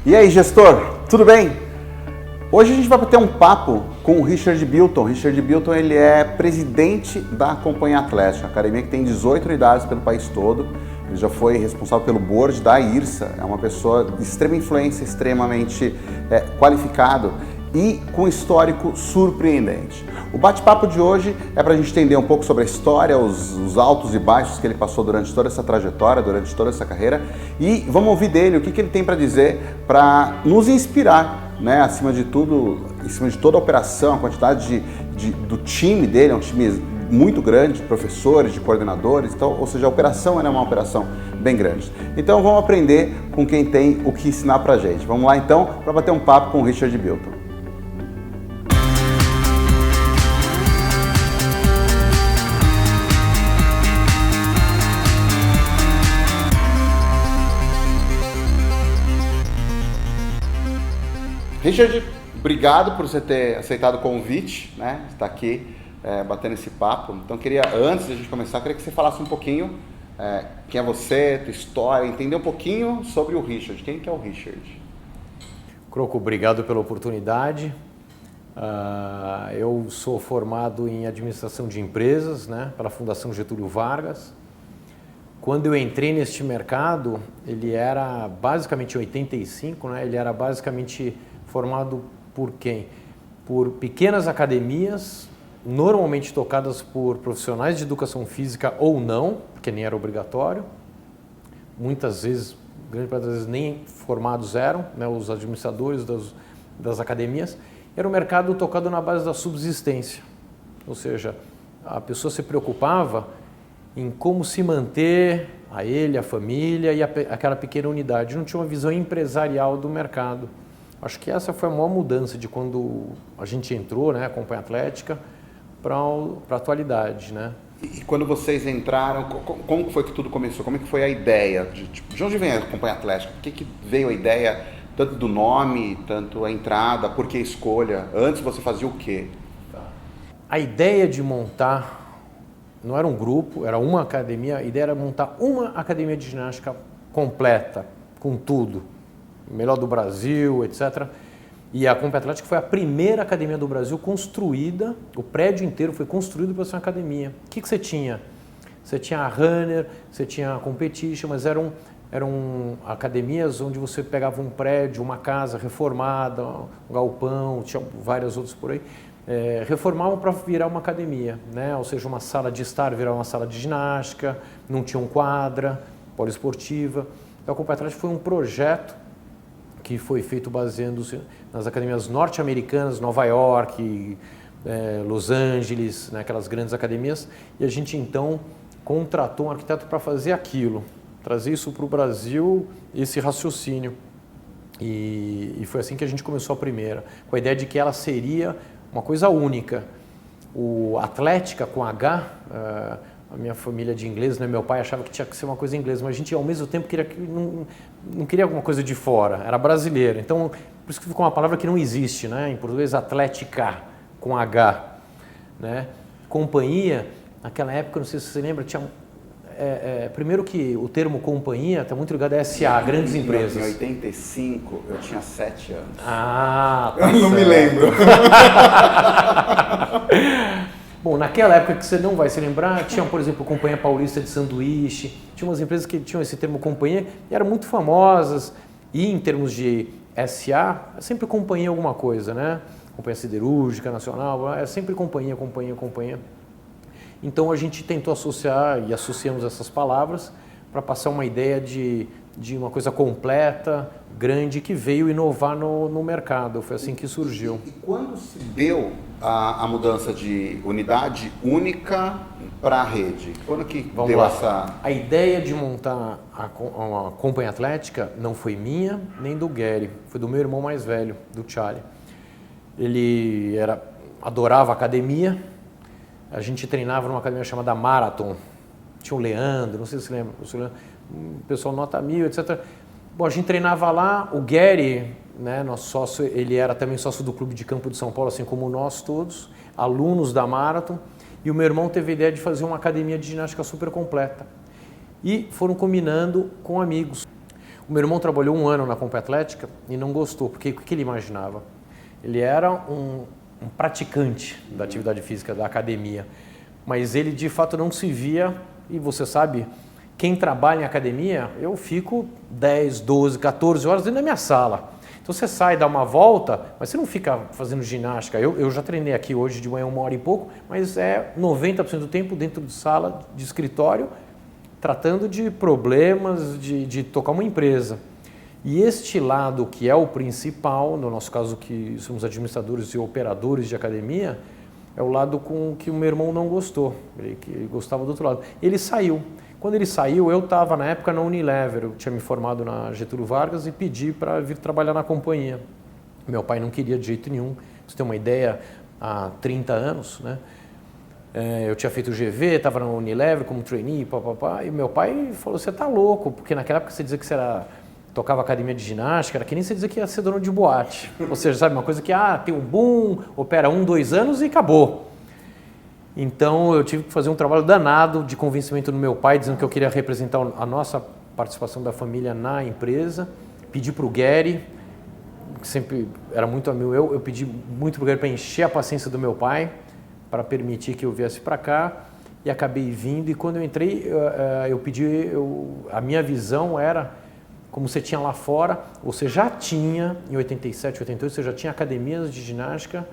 E aí, gestor, tudo bem? Hoje a gente vai bater um papo com o Richard Bilton. Richard Bilton, ele é presidente da Companhia Atlética, academia que tem 18 unidades pelo país todo. Ele já foi responsável pelo board da IRSA, é uma pessoa de extrema influência, extremamente qualificado e com histórico surpreendente. O bate-papo de hoje é para a gente entender um pouco sobre a história, os altos e baixos que ele passou durante toda essa trajetória, durante toda essa carreira, e vamos ouvir dele o que ele tem para dizer para nos inspirar, né? Acima de tudo, em cima de toda a operação, a quantidade do time dele, é um time muito grande, de professores, de coordenadores, então, ou seja, a operação é uma operação bem grande. Então vamos aprender com quem tem o que ensinar para a gente. Vamos lá então para bater um papo com o Richard Bilton. Richard, obrigado por você ter aceitado o convite, né? Estar aqui batendo esse papo. Então, antes de a gente começar, queria que você falasse um pouquinho quem é você, tua história, entender um pouquinho sobre o Richard. Quem que é o Richard? Croco, obrigado pela oportunidade. Eu sou formado em administração de empresas, né, pela Fundação Getúlio Vargas. Quando eu entrei neste mercado, ele era basicamente em 85, né, ele era basicamente formado por quem? Por pequenas academias, normalmente tocadas por profissionais de educação física ou não, porque nem era obrigatório. Muitas vezes, grande parte das vezes, nem formados eram, né, os administradores das academias. Era um mercado tocado na base da subsistência, ou seja, a pessoa se preocupava em como se manter a ele, a família e aquela pequena unidade. Não tinha uma visão empresarial do mercado. Acho que essa foi a maior mudança de quando a gente entrou, né, a Companhia Atlética, para a atualidade, né? E quando vocês entraram, como foi que tudo começou? Como é que foi a ideia? De onde vem a Companhia Atlética? Por que veio a ideia, tanto do nome, tanto a entrada, por que a escolha? Antes você fazia o quê? A ideia de montar, não era um grupo, era uma academia, a ideia era montar uma academia de ginástica completa, com tudo. Melhor do Brasil, etc. E a Companhia Atlética foi a primeira academia do Brasil construída, o prédio inteiro foi construído para ser uma academia. O que você tinha? Você tinha a Runner, você tinha a Competition, mas eram academias onde você pegava um prédio, uma casa reformada, um galpão, tinha várias outras por aí, reformavam para virar uma academia, né? Ou seja, uma sala de estar virar uma sala de ginástica, não tinha um quadra, poliesportiva. Então a Companhia Atlética foi um projeto que foi feito baseando-se nas academias norte-americanas, Nova York, Los Angeles, né, aquelas grandes academias, e a gente então contratou um arquiteto para fazer aquilo, trazer isso para o Brasil, esse raciocínio. E foi assim que a gente começou a primeira, com a ideia de que ela seria uma coisa única. O Atlética com H, a minha família de inglês, né? Meu pai achava que tinha que ser uma coisa inglesa, mas a gente ao mesmo tempo não queria alguma coisa de fora, era brasileiro. Então, por isso que ficou uma palavra que não existe, né? Em português, Atlética, com H. Né? Companhia, naquela época, não sei se você lembra, tinha... primeiro que o termo companhia está muito ligado a SA, grandes empresas. Em 85, eu tinha 7 anos. Ah, tá. Eu não me lembro. Bom, naquela época que você não vai se lembrar, tinha, por exemplo, a Companhia Paulista de Sanduíche, tinha umas empresas que tinham esse termo companhia e eram muito famosas, e em termos de SA, é sempre companhia alguma coisa, né? Companhia Siderúrgica Nacional, é sempre companhia. Então a gente tentou associar e associamos essas palavras para passar uma ideia de uma coisa completa, grande, que veio inovar no mercado. Foi assim que surgiu. E quando se deu a mudança de unidade única para a rede? Quando que deu essa... A ideia de montar a Companhia Atlética não foi minha nem do Gary, foi do meu irmão mais velho, do Charlie. Ele adorava academia, a gente treinava numa academia chamada Marathon, tinha o Leandro, não sei se você lembra, o pessoal nota 1000, etc. Bom, a gente treinava lá, o Gary, né, nosso sócio, ele era também sócio do Clube de Campo de São Paulo, assim como nós todos, alunos da Marathon, e o meu irmão teve a ideia de fazer uma academia de ginástica super completa. E foram combinando com amigos. O meu irmão trabalhou 1 ano na Companhia Atlética e não gostou, porque o que ele imaginava? Ele era um praticante da atividade física, da academia, mas ele de fato não se via, e você sabe, quem trabalha em academia, eu fico 10, 12, 14 horas dentro da minha sala. Então você sai, dá uma volta, mas você não fica fazendo ginástica. Eu já treinei aqui hoje de manhã 1 hora e pouco, mas é 90% do tempo dentro de sala, de escritório, tratando de problemas, de tocar uma empresa. E este lado que é o principal, no nosso caso que somos administradores e operadores de academia, é o lado com que o meu irmão não gostou, ele gostava do outro lado. Ele saiu. Quando ele saiu, eu estava na época na Unilever, eu tinha me formado na Getúlio Vargas e pedi para vir trabalhar na companhia. Meu pai não queria de jeito nenhum, pra você ter uma ideia, há 30 anos, né? Eu tinha feito o GV, estava na Unilever como trainee, papapá, e meu pai falou, você tá louco, porque naquela época você dizia que você tocava academia de ginástica, era que nem você dizia que ia ser dono de boate. Ou seja, sabe, uma coisa que tem um boom, opera 1, 2 anos e acabou. Então eu tive que fazer um trabalho danado de convencimento no meu pai, dizendo que eu queria representar a nossa participação da família na empresa. Pedi para o Gary, que sempre era muito amigo meu, eu pedi muito para o Gary para encher a paciência do meu pai, para permitir que eu viesse para cá, e acabei vindo. E quando eu entrei, eu pedi, a minha visão era, como você tinha lá fora, você já tinha, em 87, 88, você já tinha academias de ginástica,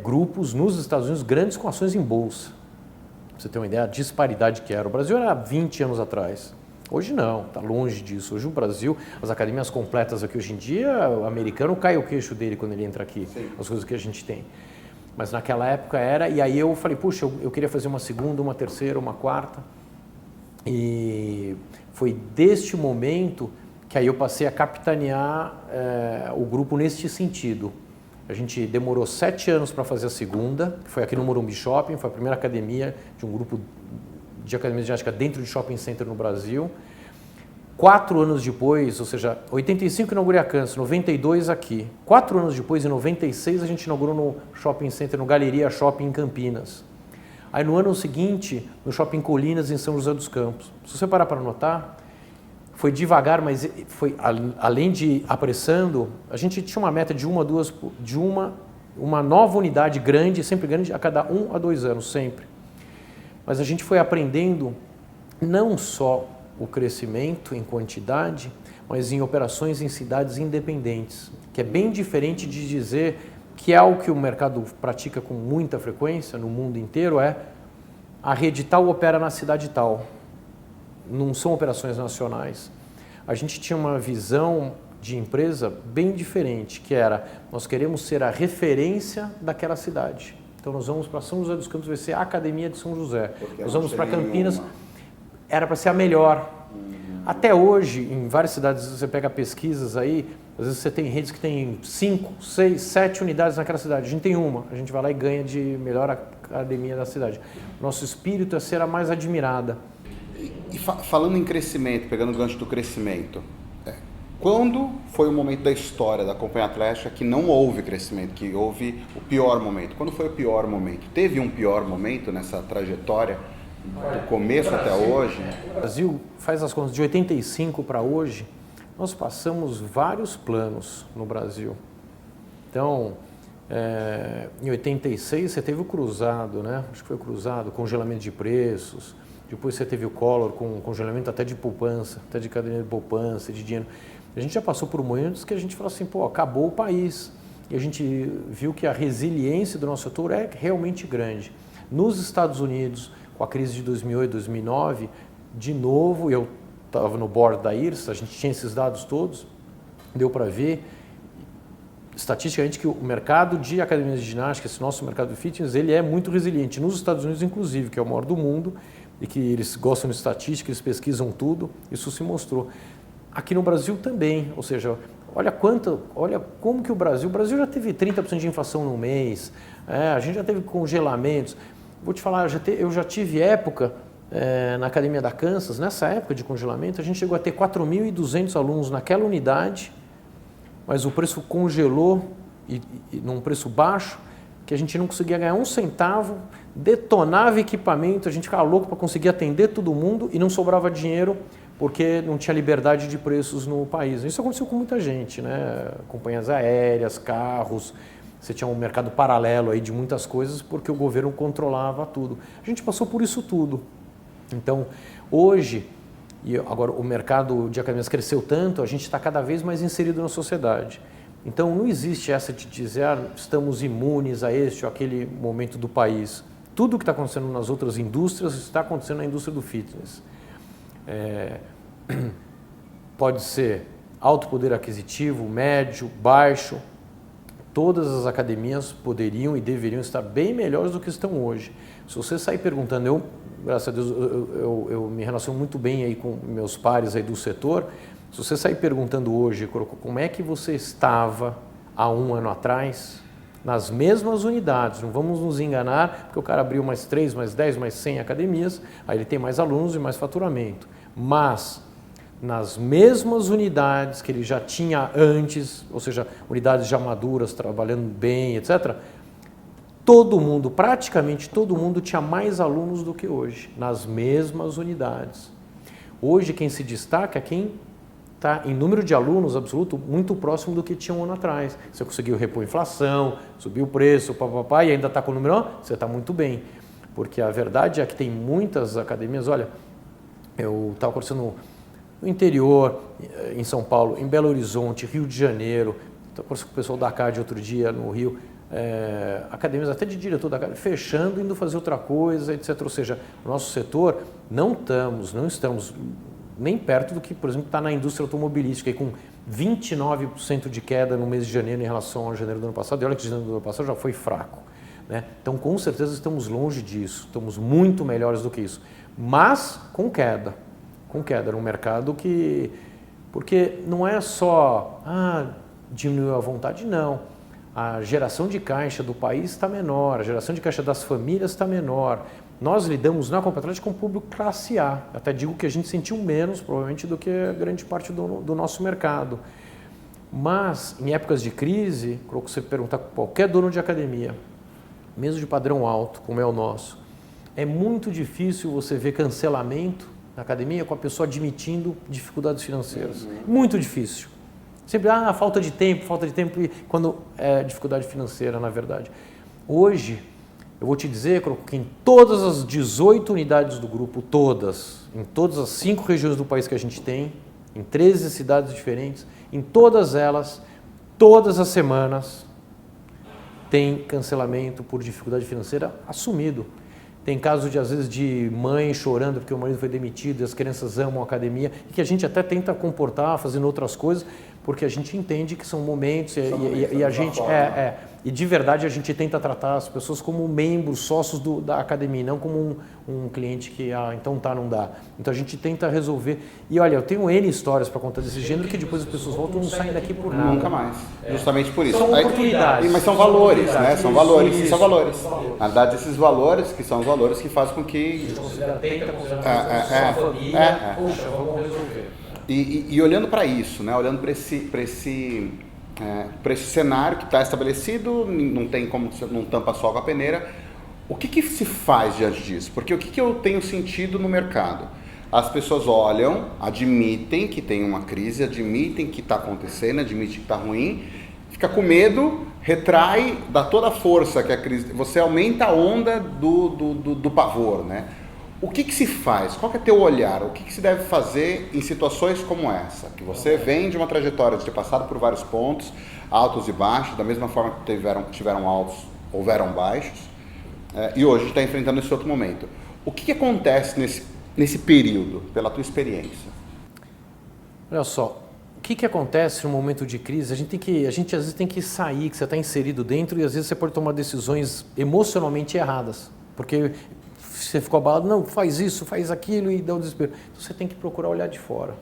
grupos nos Estados Unidos grandes com ações em bolsa. Pra você ter uma ideia, a disparidade que era. O Brasil era 20 anos atrás. Hoje não, está longe disso. Hoje o Brasil, as academias completas aqui hoje em dia, o americano cai o queixo dele quando ele entra aqui, sim, as coisas que a gente tem. Mas naquela época era, e aí eu falei, puxa, eu queria fazer uma segunda, uma terceira, uma quarta. E foi deste momento que aí eu passei a capitanear o grupo neste sentido. A gente demorou 7 anos para fazer a segunda, que foi aqui no Morumbi Shopping, foi a primeira academia de um grupo de academia de ginástica dentro de shopping center no Brasil. 4 anos depois, ou seja, 85 inaugurei a Kansas, 92 aqui. 4 anos depois, em 96, a gente inaugurou no shopping center, no Galeria Shopping em Campinas. Aí no ano seguinte, no Shopping Colinas, em São José dos Campos. Se você parar para notar, foi devagar, mas foi além de ir apressando, a gente tinha uma meta de uma nova unidade grande, sempre grande, a cada 1 a 2 anos, sempre. Mas a gente foi aprendendo não só o crescimento em quantidade, mas em operações em cidades independentes, que é bem diferente de dizer que é o que o mercado pratica com muita frequência no mundo inteiro, a rede tal opera na cidade tal. Não são operações nacionais. A gente tinha uma visão de empresa bem diferente, que era, nós queremos ser a referência daquela cidade. Então nós vamos para São José dos Campos, vai ser a Academia de São José. Nós vamos para Campinas, era para ser a melhor. Até hoje, em várias cidades, você pega pesquisas aí, às vezes você tem redes que tem 5, 6, 7 unidades naquela cidade. A gente tem uma, a gente vai lá e ganha de melhor academia da cidade. Nosso espírito é ser a mais admirada. E falando em crescimento, pegando o gancho do crescimento, quando foi o momento da história da Companhia Atlética que não houve crescimento, que houve o pior momento? Quando foi o pior momento? Teve um pior momento nessa trajetória, do começo até hoje? O Brasil, faz as contas, de 85 para hoje, nós passamos vários planos no Brasil. Então, em 86 você teve o cruzado, né? Acho que foi o cruzado, congelamento de preços. Depois você teve o Collor com congelamento até de poupança, até de caderneta de poupança, de dinheiro. A gente já passou por momentos que a gente falou assim, pô, acabou o país. E a gente viu que a resiliência do nosso setor é realmente grande. Nos Estados Unidos, com a crise de 2008, 2009, de novo, eu estava no board da IRSA, a gente tinha esses dados todos, deu para ver estatisticamente que o mercado de academias de ginástica, esse nosso mercado de fitness, ele é muito resiliente. Nos Estados Unidos, inclusive, que é o maior do mundo, e que eles gostam de estatística, eles pesquisam tudo, isso se mostrou. Aqui no Brasil também, ou seja, olha como que o Brasil já teve 30% de inflação no mês, a gente já teve congelamentos. Vou te falar, eu já tive época na Academia da Kansas, nessa época de congelamento, a gente chegou a ter 4.200 alunos naquela unidade, mas o preço congelou e num preço baixo, que a gente não conseguia ganhar 1 centavo, detonava equipamento, a gente ficava louco para conseguir atender todo mundo e não sobrava dinheiro porque não tinha liberdade de preços no país. Isso aconteceu com muita gente, né? Companhias aéreas, carros, você tinha um mercado paralelo aí de muitas coisas porque o governo controlava tudo. A gente passou por isso tudo. Então, hoje, e agora o mercado de academias cresceu tanto, a gente está cada vez mais inserido na sociedade. Então, não existe essa de dizer, estamos imunes a este ou aquele momento do país. Tudo o que está acontecendo nas outras indústrias está acontecendo na indústria do fitness. Pode ser alto poder aquisitivo, médio, baixo. Todas as academias poderiam e deveriam estar bem melhores do que estão hoje. Se você sair perguntando, graças a Deus, eu me relaciono muito bem aí com meus pares aí do setor. Se você sair perguntando hoje, como é que você estava há um ano atrás, nas mesmas unidades, não vamos nos enganar, porque o cara abriu mais 3, mais 10, mais 100 academias, aí ele tem mais alunos e mais faturamento. Mas, nas mesmas unidades que ele já tinha antes, ou seja, unidades já maduras, trabalhando bem, etc., todo mundo, praticamente todo mundo, tinha mais alunos do que hoje, nas mesmas unidades. Hoje, quem se destaca é quem está em número de alunos absoluto muito próximo do que tinha um ano atrás. Você conseguiu repor a inflação, subiu o preço, papapá, e ainda está com o número 1, você está muito bem. Porque a verdade é que tem muitas academias, olha, eu estava conversando no interior, em São Paulo, em Belo Horizonte, Rio de Janeiro, estava conversando com o pessoal da CAD outro dia no Rio, academias até de diretor da CAD, fechando, indo fazer outra coisa, etc. Ou seja, o nosso setor não estamos nem perto do que, por exemplo, está na indústria automobilística, aí com 29% de queda no mês de janeiro em relação ao janeiro do ano passado, e olha que janeiro do ano passado já foi fraco. Né? Então, com certeza, estamos longe disso, estamos muito melhores do que isso, mas com queda no mercado que... Porque não é só, diminuiu a vontade, não. A geração de caixa do país está menor, a geração de caixa das famílias está menor. Nós lidamos na Compatlética com o público classe A. Até digo que a gente sentiu menos, provavelmente, do que a grande parte do nosso mercado. Mas, em épocas de crise, quando você perguntar para qualquer dono de academia, mesmo de padrão alto, como é o nosso, é muito difícil você ver cancelamento na academia com a pessoa admitindo dificuldades financeiras. Muito difícil. Sempre, falta de tempo, quando é dificuldade financeira, na verdade. Hoje, eu vou te dizer que em todas as 18 unidades do grupo, em todas as 5 regiões do país que a gente tem, em 13 cidades diferentes, em todas elas, todas as semanas, tem cancelamento por dificuldade financeira assumido. Tem casos, às vezes, de mãe chorando porque o marido foi demitido e as crianças amam a academia e que a gente até tenta comportar, fazendo outras coisas, porque a gente entende que são momentos e a gente... E de verdade a gente tenta tratar as pessoas como membros, sócios da academia, não como um cliente que, então não dá. Então a gente tenta resolver. E olha, eu tenho N histórias para contar desse gênero que depois as pessoas voltam e não saem daqui por nada. Nunca mais. Justamente por isso. São oportunidades. Mas são valores, né? São valores. Na verdade, esses valores que são os valores que fazem com que... A gente tenta considerar sua família, poxa, vamos resolver. E olhando para isso, né? Olhando para esse cenário que está estabelecido, não tem como, não tampa sol com a peneira, o que se faz diante disso? Porque o que eu tenho sentido no mercado? As pessoas olham, admitem que tem uma crise, admitem que está acontecendo, admitem que está ruim, fica com medo, retrai, dá toda a força que a crise... Você aumenta a onda do pavor, né? O que se faz? Qual que é teu olhar? O que se deve fazer em situações como essa? Que você vem de uma trajetória de ter passado por vários pontos, altos e baixos, da mesma forma que tiveram altos, houveram baixos, e hoje está enfrentando esse outro momento. O que acontece nesse período, pela tua experiência? Olha só, o que acontece no momento de crise? A gente às vezes tem que sair, que você está inserido dentro, e às vezes você pode tomar decisões emocionalmente erradas, porque... Você ficou abalado, não, faz isso, faz aquilo e dá o desespero. Então você tem que procurar olhar de fora.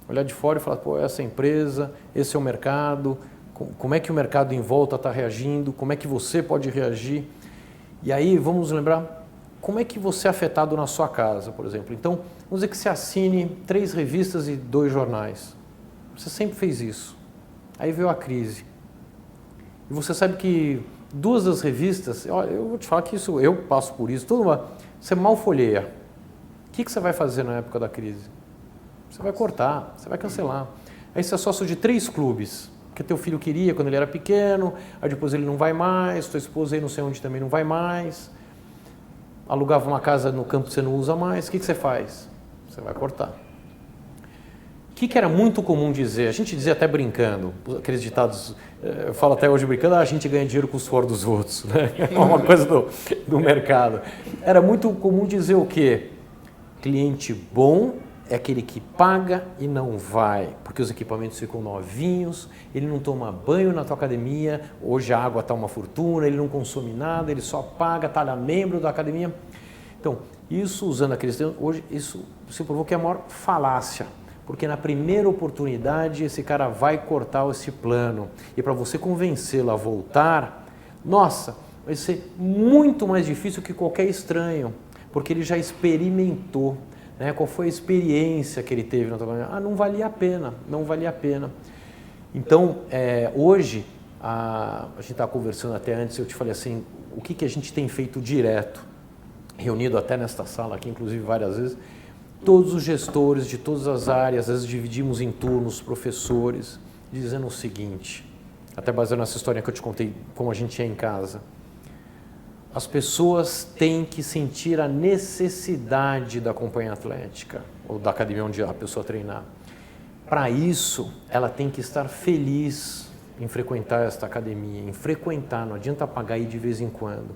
Olhar de fora e falar, essa empresa, esse é o mercado, como é que o mercado em volta está reagindo, como é que você pode reagir. E aí vamos lembrar, como é que você é afetado na sua casa, por exemplo. Então, vamos dizer que você assine 3 revistas e 2 jornais. Você sempre fez isso. Aí veio a crise. E você sabe que 2 das revistas, eu vou te falar que isso, eu passo por isso, você mal folheia. O que você vai fazer na época da crise? Você vai cortar, você vai cancelar. Aí você é sócio de 3 clubes, que teu filho queria quando ele era pequeno, aí depois ele não vai mais, tua esposa aí não sei onde também não vai mais, alugava uma casa no campo que você não usa mais, o que você faz? Você vai cortar. O que era muito comum dizer? A gente dizia até brincando, aqueles ditados, eu falo até hoje brincando, a gente ganha dinheiro com o suor dos outros, né? É uma coisa do mercado. Era muito comum dizer o quê? Cliente bom é aquele que paga e não vai, porque os equipamentos ficam novinhos, ele não toma banho na tua academia, hoje a água está uma fortuna, ele não consome nada, ele só paga, está membro da academia. Então, isso usando aqueles termos, hoje isso se provou que é a maior falácia, porque na primeira oportunidade esse cara vai cortar esse plano e para você convencê-lo a voltar, nossa, vai ser muito mais difícil que qualquer estranho, porque ele já experimentou. Qual foi a experiência que ele teve na tua academia? Não valia a pena, não valia a pena. Então, hoje, a gente estava conversando até antes, eu te falei assim, o que a gente tem feito direto, reunido até nesta sala aqui, inclusive várias vezes, todos os gestores de todas as áreas, às vezes dividimos em turnos, professores, dizendo o seguinte, até baseado nessa história que eu te contei, como a gente é em casa, as pessoas têm que sentir a necessidade da companhia atlética, ou da academia onde a pessoa treinar. Para isso, ela tem que estar feliz em frequentar esta academia, em frequentar, não adianta pagar aí de vez em quando.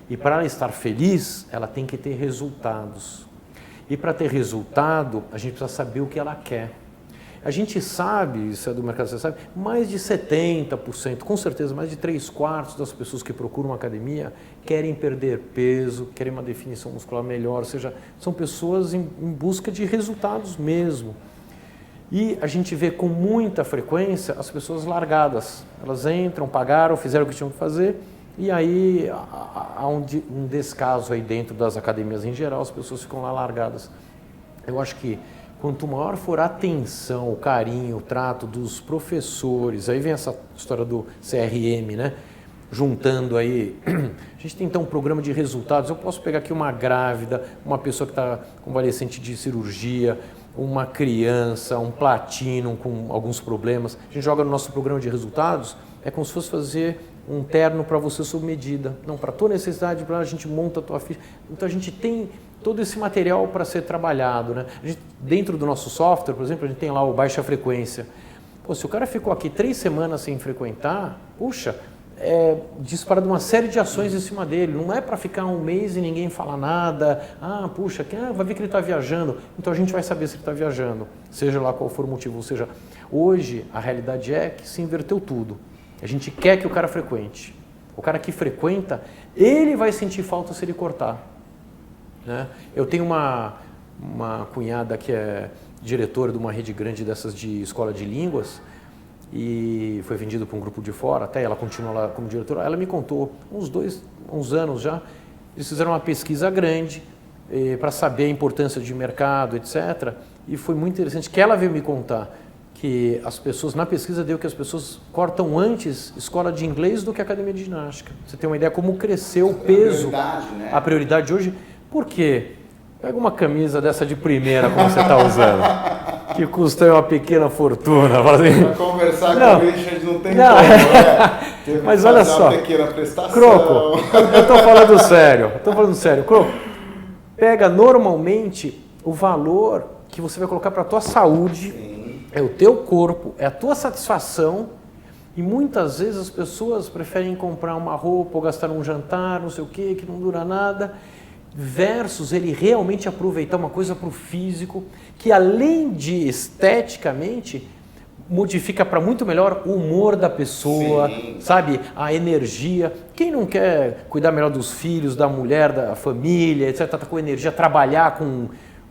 E para ela estar feliz, ela tem que ter resultados. E para ter resultado, a gente precisa saber o que ela quer. A gente sabe, isso é do mercado, você sabe, mais de 70%, com certeza mais de 3/4 das pessoas que procuram uma academia querem perder peso, querem uma definição muscular melhor, ou seja, são pessoas em busca de resultados mesmo. E a gente vê com muita frequência as pessoas largadas, elas entram, pagaram, fizeram o que tinham que fazer, e aí há um descaso aí dentro das academias em geral, as pessoas ficam lá largadas. Eu acho que quanto maior for a atenção, o carinho, o trato dos professores, aí vem essa história do CRM, né? Juntando aí, a gente tem então um programa de resultados, eu posso pegar aqui uma grávida, uma pessoa que está convalescente de cirurgia, uma criança, um platino com alguns problemas, a gente joga no nosso programa de resultados, é como se fosse fazer um terno para você sob medida, não, para a tua necessidade, a gente monta a tua ficha, então a gente tem todo esse material para ser trabalhado, né? Dentro do nosso software, por exemplo, a gente tem lá o baixa frequência. Pô, se o cara ficou aqui 3 semanas sem frequentar, puxa, dispara de uma série de ações em cima dele. Não é para ficar um mês e ninguém falar nada. Puxa, vai ver que ele está viajando. Então a gente vai saber se ele está viajando, seja lá qual for o motivo. Ou seja, hoje a realidade é que se inverteu tudo. A gente quer que o cara frequente. O cara que frequenta, ele vai sentir falta se ele cortar. Né? Eu tenho uma cunhada que é diretora de uma rede grande dessas de escola de línguas e foi vendido para um grupo de fora, até ela continua lá como diretora. Ela me contou, uns anos já, eles fizeram uma pesquisa grande para saber a importância de mercado, etc. E foi muito interessante que ela veio me contar que as pessoas, na pesquisa deu que as pessoas cortam antes escola de inglês do que academia de ginástica. Você tem uma ideia como cresceu o peso, né? A prioridade hoje. Por quê? Pega uma camisa dessa de primeira, como você está usando, que custa uma pequena fortuna. Para conversar com o Richard não tem como, né? Mas olha só, Croco, eu estou falando sério, Croco, pega normalmente o valor que você vai colocar para a tua saúde, é o teu corpo, é a tua satisfação, e muitas vezes as pessoas preferem comprar uma roupa ou gastar um jantar, não sei o que não dura nada, versus ele realmente aproveitar uma coisa para o físico, que além de esteticamente, modifica para muito melhor o humor da pessoa, sabe? A energia. Quem não quer cuidar melhor dos filhos, da mulher, da família, etc., tá com energia, trabalhar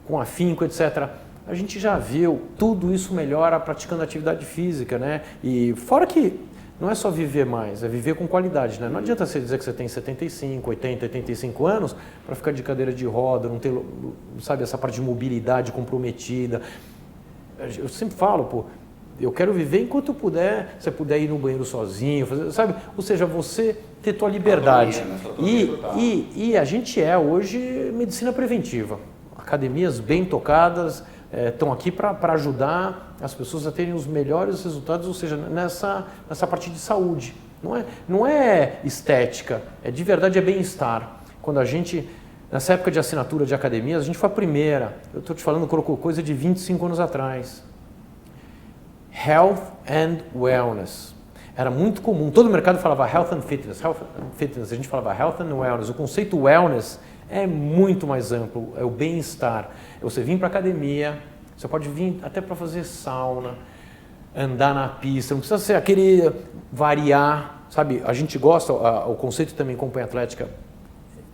com afinco, etc., a gente já viu, tudo isso melhora praticando atividade física, né? E fora que não é só viver mais, é viver com qualidade, né? Não adianta você dizer que você tem 75, 80, 85 anos para ficar de cadeira de roda, não ter, sabe, essa parte de mobilidade comprometida. Eu sempre falo, pô, eu quero viver enquanto eu puder, se você puder ir no banheiro sozinho, sabe? Ou seja, você ter tua liberdade. E a gente hoje medicina preventiva. Academias bem tocadas, estão aqui para ajudar as pessoas a terem os melhores resultados, ou seja, nessa parte de saúde. Não é estética, de verdade é bem-estar. Quando a gente, nessa época de assinatura de academias, a gente foi a primeira, eu estou te falando, colocou coisa de 25 anos atrás. Health and Wellness. Era muito comum, todo o mercado falava Health and Fitness, a gente falava Health and Wellness. O conceito Wellness é muito mais amplo, é o bem-estar. Você vir para a academia, você pode vir até para fazer sauna, andar na pista, não precisa ser aquele variar, sabe? A gente gosta, o conceito também Companhia Atlética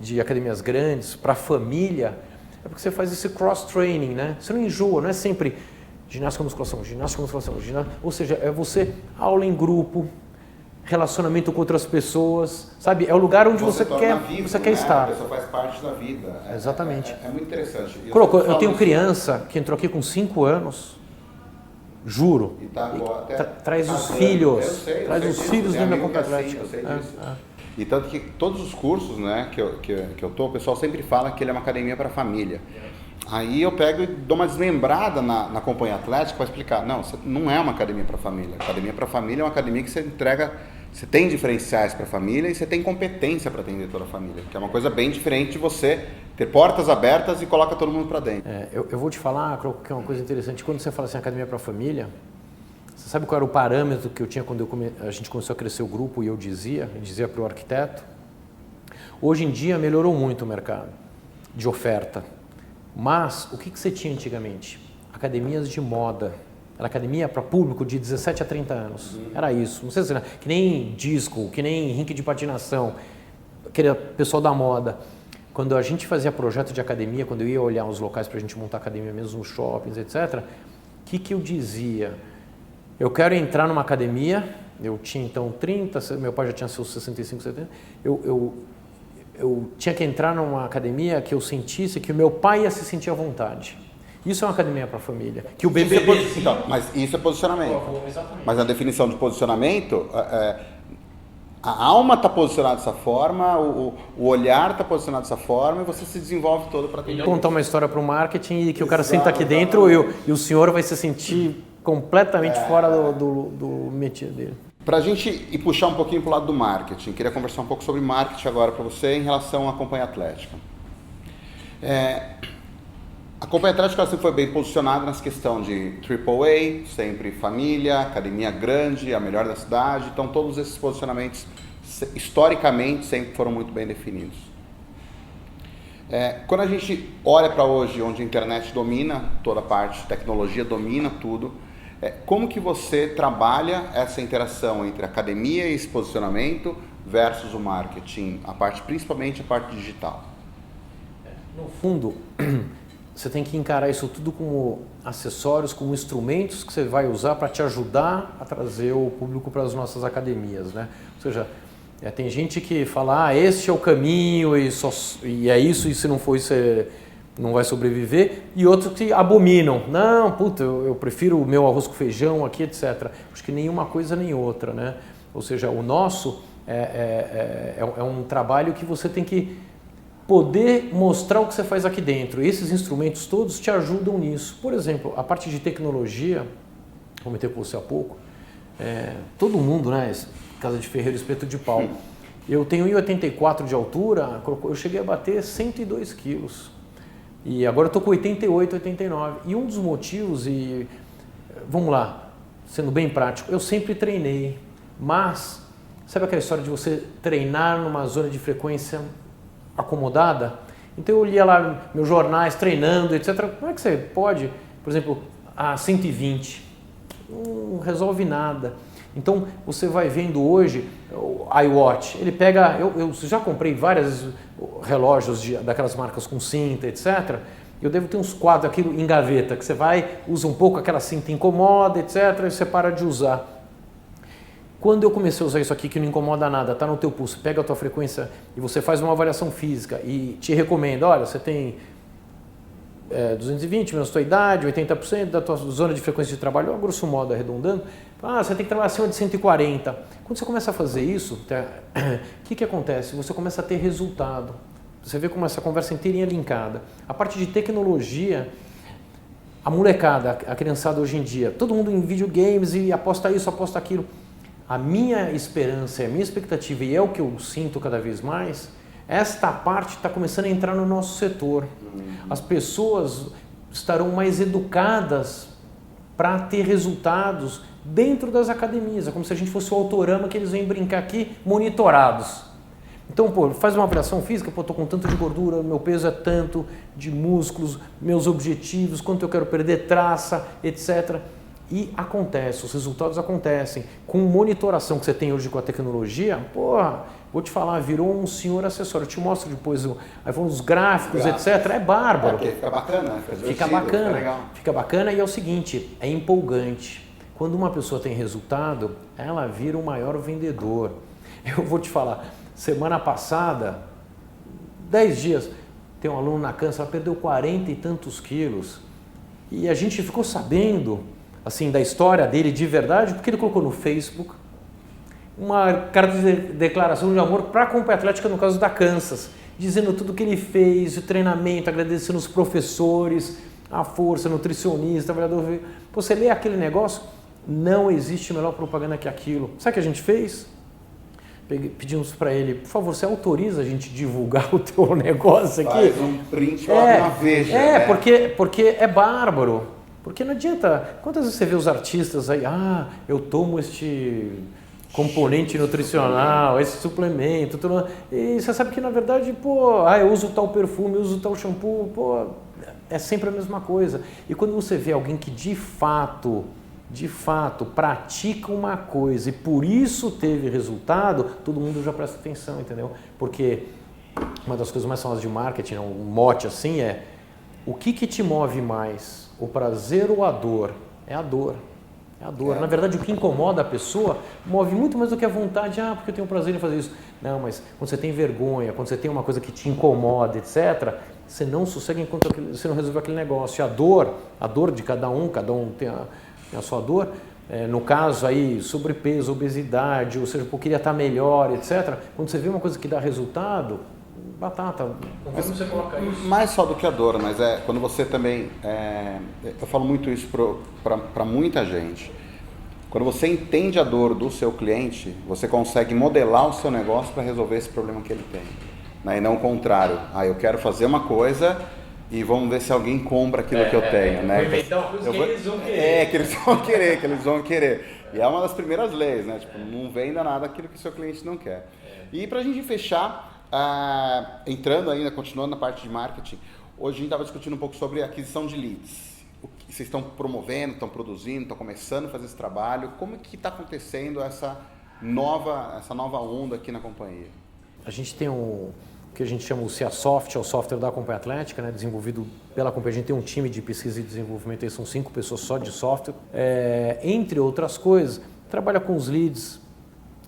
de academias grandes, para a família, é porque você faz esse cross-training, né? Você não enjoa, não é sempre ginástica, musculação, ou seja, é você aula em grupo, relacionamento com outras pessoas, sabe? É o lugar onde você quer, vivo, você quer estar. A pessoa faz parte da vida. Exatamente. É muito interessante. Eu tenho criança que entrou aqui com 5 anos, juro. E tá traz os filhos. Traz os filhos da minha Companhia Atlética. Eu sei disso. E tanto que todos os cursos, né, que eu tô, o pessoal sempre fala que ele é uma academia para família. Aí eu pego e dou uma desmembrada na Companhia Atlética para explicar. Não é uma academia para família. Academia para família é uma academia que você entrega, você tem diferenciais para a família e você tem competência para atender toda a família, que é uma coisa bem diferente de você ter portas abertas e coloca todo mundo para dentro. Eu vou te falar, que é uma coisa interessante. Quando você fala assim, academia para família, você sabe qual era o parâmetro que eu tinha quando a gente começou a crescer o grupo e eu dizia para o arquiteto? Hoje em dia melhorou muito o mercado de oferta. Mas o que você tinha antigamente? Academias de moda. Era academia para público de 17 a 30 anos. Era isso. Não sei se era que nem disco, que nem rink de patinação, aquele pessoal da moda. Quando a gente fazia projeto de academia, quando eu ia olhar os locais para a gente montar academia mesmo nos shoppings, etc., o que eu dizia? Eu quero entrar numa academia, eu tinha então 30, meu pai já tinha seus 65, 70, eu tinha que entrar numa academia que eu sentisse que o meu pai ia se sentir à vontade. Isso é uma academia para a família. Que o bebê... Então, mas isso é posicionamento. Exatamente. Mas a definição de posicionamento, a alma está posicionada dessa forma, o olhar está posicionado dessa forma e você se desenvolve todo para atender. Contar uma história para o marketing e que o cara senta aqui dentro e o senhor vai se sentir completamente fora do métier dele. Para a gente ir puxar um pouquinho para o lado do marketing, queria conversar um pouco sobre marketing agora para você em relação à Companhia Atlética. A Companhia Atlética sempre foi bem posicionada nessa questão de AAA, sempre família, academia grande, a melhor da cidade. Então todos esses posicionamentos historicamente sempre foram muito bem definidos. Quando a gente olha para hoje, onde a internet domina toda a parte, tecnologia domina tudo, como que você trabalha essa interação entre academia e esse posicionamento versus o marketing, principalmente a parte digital? No fundo, você tem que encarar isso tudo como acessórios, como instrumentos que você vai usar para te ajudar a trazer o público para as nossas academias, né? Ou seja, tem gente que fala, este é o caminho e é isso, e se não for isso não vai sobreviver, e outros que abominam. Não, puta, eu prefiro o meu arroz com feijão aqui, etc. Acho que nenhuma coisa nem outra, né? Ou seja, o nosso é um trabalho que você tem que poder mostrar o que você faz aqui dentro. E esses instrumentos todos te ajudam nisso. Por exemplo, a parte de tecnologia, comentei com você há pouco, todo mundo, né? Casa de ferreiro, espeto de pau. Eu tenho 1,84 de altura, eu cheguei a bater 102 quilos. E agora eu estou com 88, 89. E um dos motivos, vamos lá, sendo bem prático, eu sempre treinei. Mas, sabe aquela história de você treinar numa zona de frequência acomodada? Então eu lia lá meus jornais treinando, etc. Como é que você pode, por exemplo, a 120? Não resolve nada. Então você vai vendo hoje o iWatch, ele pega, eu já comprei vários relógios daquelas marcas com cinta, etc. Eu devo ter uns 4 aqui em gaveta, que você vai, usa um pouco, aquela cinta incomoda, etc. E você para de usar. Quando eu comecei a usar isso aqui, que não incomoda nada, está no teu pulso, pega a tua frequência e você faz uma avaliação física e te recomenda, olha, você tem 220 menos tua idade, 80% da tua zona de frequência de trabalho, grosso modo, arredondando, você tem que trabalhar acima de 140. Quando você começa a fazer isso, o que acontece? Você começa a ter resultado. Você vê como essa conversa inteirinha é linkada. A parte de tecnologia, A molecada, a criançada hoje em dia, todo mundo em videogames e aposta isso, aposta aquilo. A minha esperança, a minha expectativa, e é o que eu sinto cada vez mais, esta parte está começando a entrar no nosso setor. As pessoas estarão mais educadas para ter resultados dentro das academias. É como se a gente fosse o Autorama que eles vêm brincar aqui, monitorados. Então, pô, faz uma avaliação física, pô, tô com tanto de gordura, meu peso é tanto, de músculos, meus objetivos, quanto eu quero perder, traça, etc. E acontece, os resultados acontecem. Com monitoração que você tem hoje com a tecnologia, porra, vou te falar, virou um senhor acessório. Eu te mostro depois, aí vão os gráficos, etc. É bárbaro. Fica bacana, né? Fica bacana, fica bacana e é o seguinte, é empolgante. Quando uma pessoa tem resultado, ela vira o maior vendedor. Eu vou te falar, semana passada, 10 dias, tem um aluno na Kansas, ela perdeu 40 e tantos quilos. E a gente ficou sabendo, assim, da história dele de verdade, porque ele colocou no Facebook uma carta de declaração de amor para a Companhia Atlética, no caso da Kansas, dizendo tudo que ele fez, o treinamento, agradecendo os professores, a força, nutricionista, trabalhador. Você lê aquele negócio, não existe melhor propaganda que aquilo. Sabe o que a gente fez? Pedimos para ele, por favor, você autoriza a gente divulgar o teu negócio aqui? Faz um print lá na Veja. Né? Porque é bárbaro. Porque não adianta. Quantas vezes você vê os artistas aí, eu tomo este componente nutricional, esse suplemento, tudo, e você sabe que na verdade, eu uso tal perfume, eu uso tal shampoo, é sempre a mesma coisa. E quando você vê alguém que de fato pratica uma coisa e por isso teve resultado, todo mundo já presta atenção, entendeu? Porque uma das coisas mais famosas de marketing, um mote assim o que te move mais? O prazer ou a dor? É a dor. É a dor. Na verdade, o que incomoda a pessoa move muito mais do que a vontade, porque eu tenho prazer em fazer isso. Não, mas quando você tem vergonha, quando você tem uma coisa que te incomoda, etc., você não sossega enquanto você não resolve aquele negócio. E a dor de cada um tem a sua dor, no caso aí, sobrepeso, obesidade, ou seja, queria estar melhor, etc. Quando você vê uma coisa que dá resultado, batata. Como você coloca isso? Mais só do que a dor, mas quando você também, eu falo muito isso para muita gente, quando você entende a dor do seu cliente, você consegue modelar o seu negócio para resolver esse problema que ele tem, né? E não o contrário, eu quero fazer uma coisa e vamos ver se alguém compra aquilo que eu tenho, né? Então, que eles vão querer. Que eles vão querer. E é uma das primeiras leis, né? Tipo, não venda nada aquilo que o seu cliente não quer. E para a gente fechar, entrando ainda, continuando na parte de marketing, hoje a gente estava discutindo um pouco sobre aquisição de leads. O que vocês estão promovendo, estão produzindo, estão começando a fazer esse trabalho. Como que está acontecendo essa nova onda aqui na companhia? A gente tem o que a gente chama o CIASoft, é o software da Companhia Atlética, né, desenvolvido pela companhia. A gente tem um time de pesquisa e desenvolvimento, aí são 5 pessoas só de software. Entre outras coisas, trabalha com os leads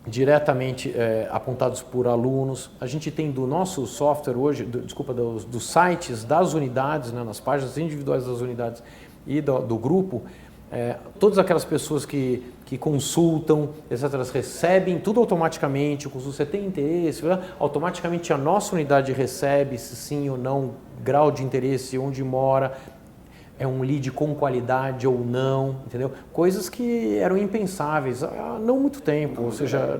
diretamente apontados por alunos. A gente tem do nosso software hoje, dos sites das unidades, né, nas páginas individuais das unidades e do grupo, todas aquelas pessoas que consultam, etc., elas recebem tudo automaticamente. Você tem interesse, automaticamente a nossa unidade recebe se sim ou não, grau de interesse, onde mora, é um lead com qualidade ou não, entendeu? Coisas que eram impensáveis há não muito tempo, ou seja,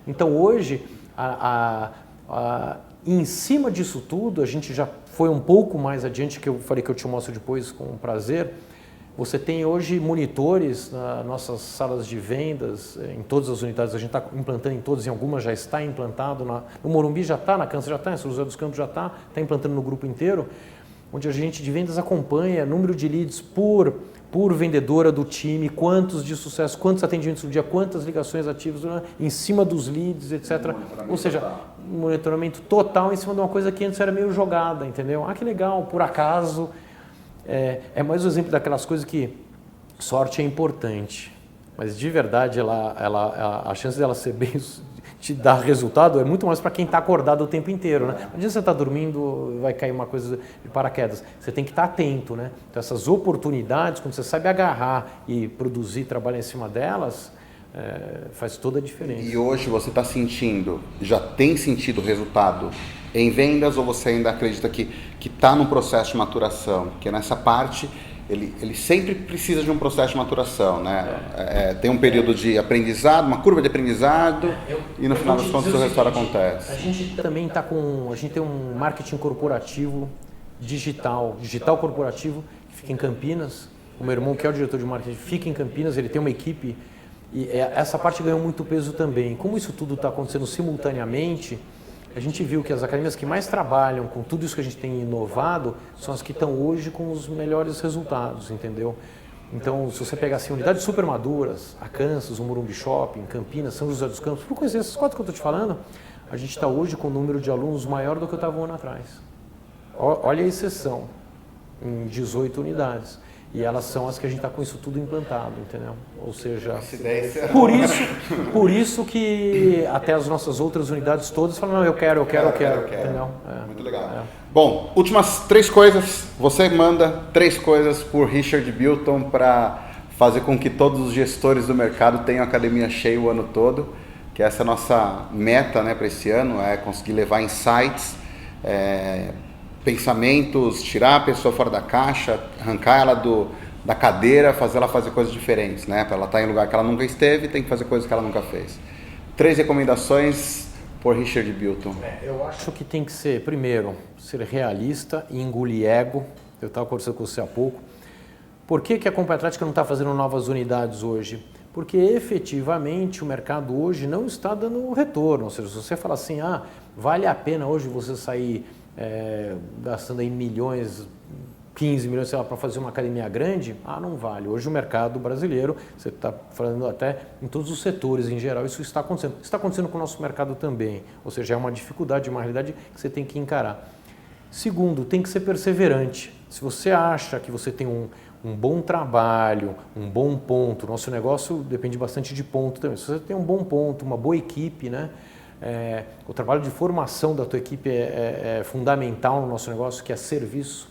então hoje, em cima disso tudo, a gente já foi um pouco mais adiante, que eu falei que eu te mostro depois com prazer. Você tem hoje monitores nas nossas salas de vendas, em todas as unidades, a gente está implantando em todas, em algumas já está implantado, no Morumbi já está, na Kansas já está, em São José dos Campos já está implantando no grupo inteiro, onde a gente de vendas acompanha número de leads por vendedora do time, quantos de sucesso, quantos atendimentos no dia, quantas ligações ativas, em cima dos leads, etc. Ou seja, um monitoramento total em cima de uma coisa que antes era meio jogada, entendeu? Que legal, por acaso. É mais um exemplo daquelas coisas que sorte é importante, mas de verdade a chance dela ser bem, te dar resultado é muito mais para quem está acordado o tempo inteiro, né? Não adianta você estar dormindo, vai cair uma coisa de paraquedas, você tem que estar atento, né? Então essas oportunidades, quando você sabe agarrar e produzir, trabalhar em cima delas, faz toda a diferença. E hoje você está já tem sentido resultado em vendas, ou você ainda acredita que está num processo de maturação? Porque nessa parte ele sempre precisa de um processo de maturação, né? Tem um período de aprendizado, uma curva de aprendizado, e no final das contas o resultado acontece. A gente também a gente tem um marketing corporativo digital corporativo, que fica em Campinas. O meu irmão, que é o diretor de marketing, fica em Campinas, ele tem uma equipe, e essa parte ganhou muito peso também. Como isso tudo está acontecendo simultaneamente, a gente viu que as academias que mais trabalham com tudo isso que a gente tem inovado são as que estão hoje com os melhores resultados, entendeu? Então, se você pegar assim, unidades super maduras, a Kansas, o Morumbi Shopping, Campinas, São José dos Campos, por coisa essas 4 que eu estou te falando, a gente está hoje com um número de alunos maior do que eu estava um ano atrás. Olha a exceção, em 18 unidades. E elas são as que a gente está com isso tudo implantado, entendeu? Ou seja, por isso que até as nossas outras unidades todas falam, não, eu quero, entendeu? Muito legal. Bom, últimas 3 coisas. Você manda 3 coisas por Richard Bilton para fazer com que todos os gestores do mercado tenham a academia cheia o ano todo, que essa é a nossa meta, né, para esse ano, é conseguir levar insights, pensamentos, tirar a pessoa fora da caixa, arrancar ela da cadeira, fazer ela fazer coisas diferentes, né? Para ela estar em lugar que ela nunca esteve, tem que fazer coisas que ela nunca fez. 3 recomendações por Richard Bilton. Eu acho que tem que ser, primeiro, ser realista e engolir ego. Eu estava conversando com você há pouco. Por que a Companhia Atlética não está fazendo novas unidades hoje? Porque efetivamente o mercado hoje não está dando retorno. Ou seja, se você fala assim, vale a pena hoje você sair gastando aí milhões, 15 milhões, sei lá, para fazer uma academia grande, não vale. Hoje o mercado brasileiro, você está falando até em todos os setores em geral, isso está acontecendo. Está acontecendo com o nosso mercado também, ou seja, é uma dificuldade, uma realidade que você tem que encarar. Segundo, tem que ser perseverante. Se você acha que você tem um bom trabalho, um bom ponto, nosso negócio depende bastante de ponto também. Se você tem um bom ponto, uma boa equipe, né? O trabalho de formação da tua equipe é fundamental no nosso negócio, que é serviço.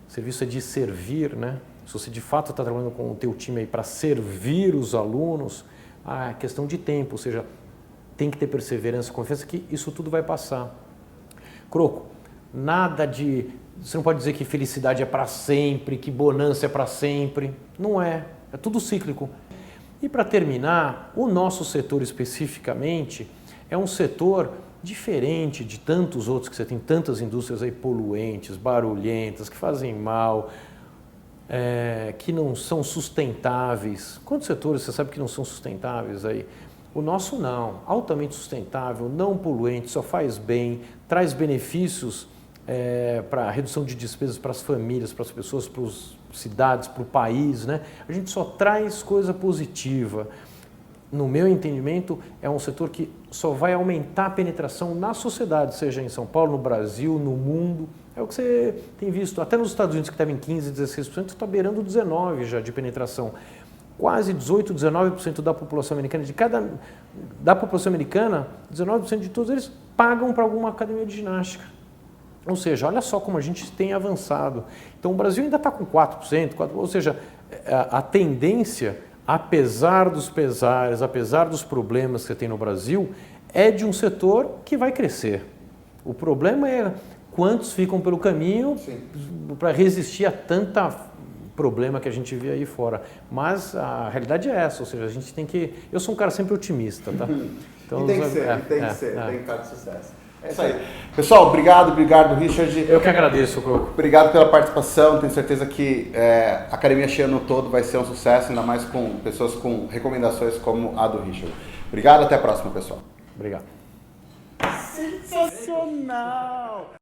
Serviço é de servir, né? Se você de fato está trabalhando com o teu time aí para servir os alunos, é questão de tempo, ou seja, tem que ter perseverança, confiança que isso tudo vai passar. Croco, nada de... Você não pode dizer que felicidade é para sempre, que bonança é para sempre. Não é tudo cíclico. E para terminar, o nosso setor especificamente é um setor diferente de tantos outros que você tem, tantas indústrias aí poluentes, barulhentas, que fazem mal, que não são sustentáveis. Quantos setores você sabe que não são sustentáveis aí? O nosso não, altamente sustentável, não poluente, só faz bem, traz benefícios para redução de despesas para as famílias, para as pessoas, para as cidades, para o país, né? A gente só traz coisa positiva. No meu entendimento, é um setor que só vai aumentar a penetração na sociedade, seja em São Paulo, no Brasil, no mundo. É o que você tem visto. Até nos Estados Unidos, que estava em 15%, 16%, está beirando 19% já de penetração. Quase 18%, 19% da população americana, da população americana, 19% de todos eles pagam para alguma academia de ginástica. Ou seja, olha só como a gente tem avançado. Então, o Brasil ainda está com 4%, ou seja, a tendência, apesar dos pesares, apesar dos problemas que você tem no Brasil, é de um setor que vai crescer. O problema é quantos ficam pelo caminho para resistir a tanta problema que a gente vê aí fora. Mas a realidade é essa, ou seja, a gente tem que... Eu sou um cara sempre otimista, tá? Então, e tem que ser, tem que estar de sucesso. É isso aí. Pessoal, obrigado, Richard. Eu que agradeço, Croco. Obrigado pela participação. Tenho certeza que a Academia Cheia no todo vai ser um sucesso, ainda mais com pessoas com recomendações como a do Richard. Obrigado, até a próxima, pessoal. Obrigado. Sensacional!